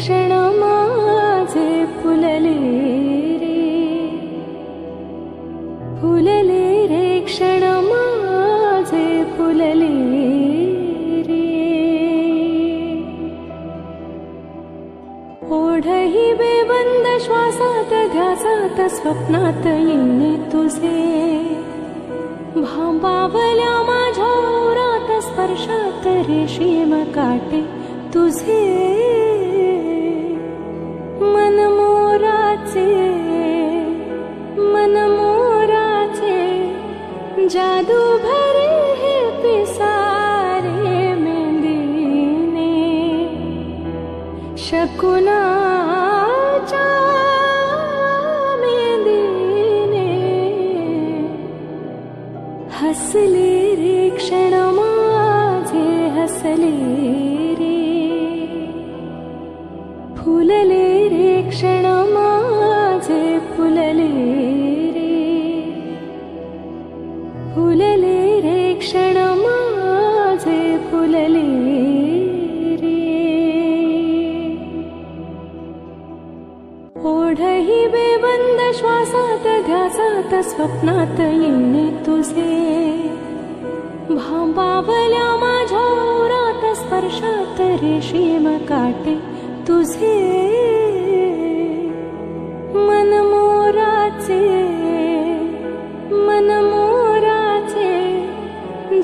क्षण माझे फुलले रे, फुलले रे क्षण माझे फुलले रे। ओढही बेबंद श्वासात ध्यासात स्वप्नात येणे तुझे, भांबावल्या माझ्या ओरात स्पर्शात रेशीम काटे तुझे। मन मोराचे जादू भरे हे पिसारे मेंदीने, शकुनाच्या मेंदीने हसले रे क्षण माझे हसले रे, फुलले रे क्षण माझे फुलले रे, फुलले रे क्षण माझे फुलले रे। ओढही बेबंद श्वासात ध्यासात स्वप्नात येणे तुझे, भांबावल्या माझ्या ओरात स्पर्शात रेशीम काटे तुझे। मन मोराचे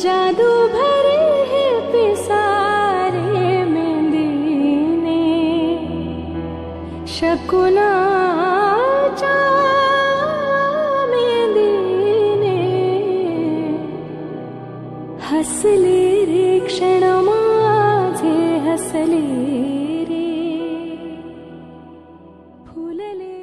जादू भरे हे पिसारे मेंदीने, शकुनाच्या मेंदीने हसले रे क्षण माझे हसले रे, फुलले